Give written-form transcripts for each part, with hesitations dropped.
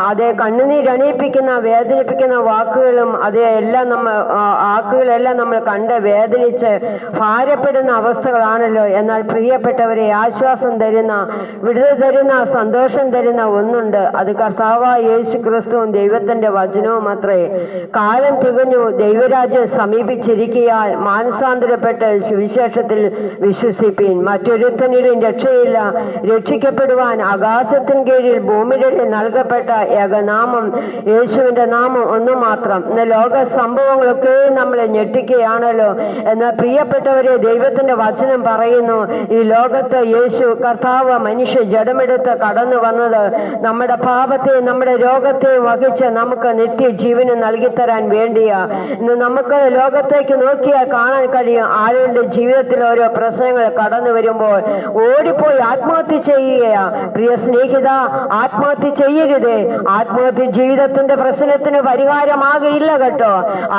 അതേ കണ്ണുനീരണിയിപ്പിക്കുന്ന വേദനിപ്പിക്കുന്ന വാക്കുകളും അതേ എല്ലാം വാക്കുകളെല്ലാം നമ്മൾ കണ്ട് വേദനിച്ച് ഭാരപ്പെടുന്ന അവസ്ഥകളാണല്ലോ. എന്നാൽ പ്രിയപ്പെട്ടവരെ, ആശ്വാസം തരുന്ന, വിടുതൽ തരുന്ന, സന്തോഷം തരുന്ന ഒന്നുണ്ട്. അത് കർത്താവായ യേശു ക്രിസ്തുവും ദൈവത്തിന്റെ വചനവും അത്രേ. കാലം തികഞ്ഞു, ദൈവരാജ്യം സമീപിച്ചിരിക്കയാൽ മാനസാന്തരപ്പെട്ട് സുവിശേഷത്തിൽ വിശ്വസിപ്പീൻ. മറ്റൊരുത്തനിലും രക്ഷയില്ല. രക്ഷിക്കപ്പെടുവാൻ ആകാശത്തിന് കീഴിൽ ഭൂമിയുടെ നൽകപ്പെട്ട ഏകനാമം യേശുവിന്റെ നാമം ഒന്നു മാത്രം. ഇന്ന് ലോക സംഭവങ്ങളൊക്കെ നമ്മളെ ഞെട്ടിക്കുകയാണല്ലോ. എന്നാൽ പ്രിയപ്പെട്ടവരെ, ദൈവത്തിന്റെ വചനം പറയുന്നു, ഈ ലോകത്ത് യേശു കർത്താവ് മനുഷ്യ ജഡമെടുത്ത് കടന്നു വന്നത് നമ്മുടെ പാപത്തെയും നമ്മുടെ രോഗത്തെയും വഹിച്ച് നമുക്ക് നിത്യജീവന് നൽകിത്തരാൻ വേണ്ടിയാ. ഇന്ന് നമുക്ക് ലോകത്തേക്ക് നോക്കിയാൽ കാണാൻ കഴിയും, ആളുകളുടെ ജീവിതത്തിൽ ഓരോ പ്രശ്നങ്ങൾ കടന്നു വരുമ്പോൾ ഓടിപ്പോയി ആത്മഹത്യ ചെയ്യുകയാ. പ്രിയ സ്നേഹിത, ആത്മഹത്യ ചെയ്യരുതേ. ആത്മഹത്യ ജീവിതത്തിന്റെ പ്രശ്നത്തിന് പരിഹാരമാകയില്ല കേട്ടോ.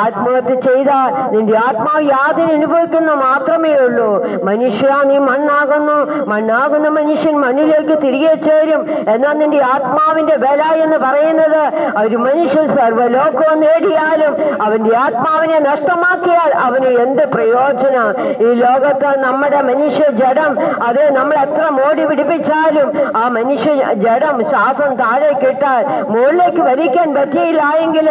ആത്മഹത്യ ചെയ്താൽ നിന്റെ ആത്മാവ് യാതൊരു അനുഭവിക്കുന്ന മാത്രമേ ഉള്ളൂ. മനുഷ്യ, നീ മണ്ണാകുന്നു. മണ്ണാകുന്ന മനുഷ്യൻ മണ്ണിലേക്ക് തിരികെ ചേരും. എന്നാൽ നിന്റെ ആത്മാവിന്റെ വില എന്ന് പറയുന്നത്, ഒരു മനുഷ്യൻ സർവ്വലോകവും നേടിയാലും അവന്റെ ആത്മാവിനെ നഷ്ടമാക്കിയാൽ അവന് എന്ത് പ്രയോജനം? ഈ ലോകത്ത് നമ്മുടെ മനുഷ്യ ജഡം, അത് നമ്മൾ എത്ര മോടി പിടിപ്പിച്ചാലും ആ മനുഷ്യ ജഡം ശ്വാസം താഴേക്ക് ഇട്ടാൽ മുകളിലേക്ക് വലിക്കാൻ പറ്റിയില്ലായെങ്കിൽ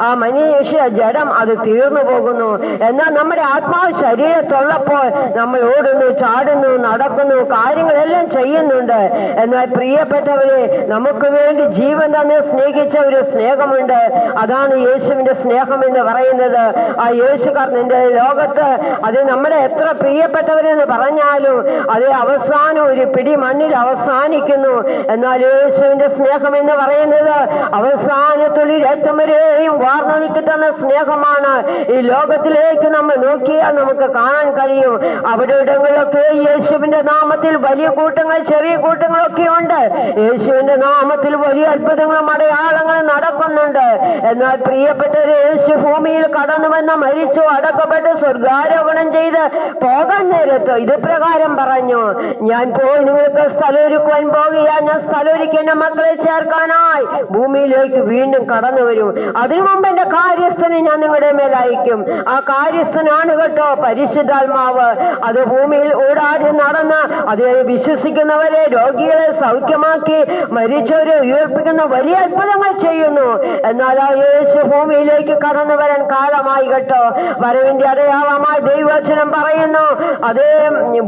ആ മനുഷ്യ ജഡം അത് തീർന്നു പോകുന്നു. എന്നാൽ നമ്മുടെ ആത്മാവ് ശരീരത്തുള്ളപ്പോൾ നമ്മൾ ഓടുന്നു, ചാടുന്നു, നടക്കുന്നു, കാര്യങ്ങളെല്ലാം ചെയ്യുന്നുണ്ട്. എന്നാൽ പ്രിയപ്പെട്ടവരെ, നമുക്ക് വേണ്ടി ജീവൻ തന്നെ സ്നേഹിച്ച ഒരു സ്നേഹമുണ്ട്. അതാണ് യേശുവിന്റെ സ്നേഹം എന്ന് പറയുന്നത്. ആ യേശുക്കാരൻ്റെ ലോകത്ത് അത് നമ്മുടെ എത്ര പ്രിയപ്പെട്ടവരെന്ന് പറഞ്ഞാലും അത് അവസാനം ഒരു പിടി മണ്ണിൽ അവസാനിക്കുന്നു. എന്നാൽ യേശുവിന്റെ സ്നേഹം എന്ന് പറയുന്നത് അവസാനത്തുള്ളി രക്തം വരെയും വാർന്നൊലിക്ക് തന്ന സ്നേഹമാണ്. ഈ ലോകത്തിലേക്ക് നമ്മൾ നോക്കിയാൽ നമുക്ക് കാണാൻ കഴിയും, അവിടെ ഇടങ്ങളിലൊക്കെ യേശുവിന്റെ നാമത്തിൽ വലിയ കൂട്ടങ്ങൾ, ചെറിയ കൂട്ടങ്ങളൊക്കെ ഉണ്ട്. യേശുവിന്റെ നാമത്തിൽ വലിയ അത്ഭുതങ്ങളും അടയാളങ്ങളും നടക്കുന്നുണ്ട്. എന്നാൽ പ്രിയപ്പെട്ടവരെ, യേശു ഭൂമിയിൽ കടന്നു വന്ന, മരിച്ചു, അടക്കപ്പെട്ട് സ്വർഗാരോഹണം ചെയ്ത് പോകാൻ നേരത്ത് ഇത് പ്രകാരം പറഞ്ഞു, ഞാൻ പോയി നിങ്ങൾക്ക് സ്ഥലമൊരുക്കുവാൻ പോകുക. ഞാൻ സ്ഥലമൊരുക്കി എന്റെ മക്കളെ ചേർക്കാനായി ഭൂമിയിലേക്ക് വീണ്ടും കടന്നു വരും. അതിനു മുമ്പ് എന്റെ കാര്യസ്ഥനെ ഞാൻ നിങ്ങളുടെ മേൽ അയക്കും. ആ കാര്യസ്ഥനാണ് കേട്ടോ പരിശുദ്ധാത്മാവ്. അത് ഭൂമിയിൽ ഓടാടി നടന്ന് അത് വിശ്വസിക്കുന്നവരെ, രോഗികളെ സൗഖ്യമാക്കി, മരിച്ചവരെ ഉയർപ്പിക്കുന്ന വലിയ അത്ഭുതങ്ങൾ ചെയ്യുന്നു. എന്നാൽ ആ യേശു ഭൂമിയിലേക്ക് കടന്നു വരാൻ കാലമായി കേട്ടോ. വരവിന്റെ അടയാളമായി ദൈവവചനം പറയുന്നു, അതേ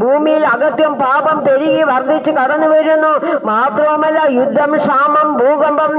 ഭൂമിയിൽ അകത്യം പാപം പെരുകി വർദ്ധിച്ച് കടന്നു വരുന്നു. മാത്രവുമല്ല, യുദ്ധം, ക്ഷാമം, ഭൂകമ്പം,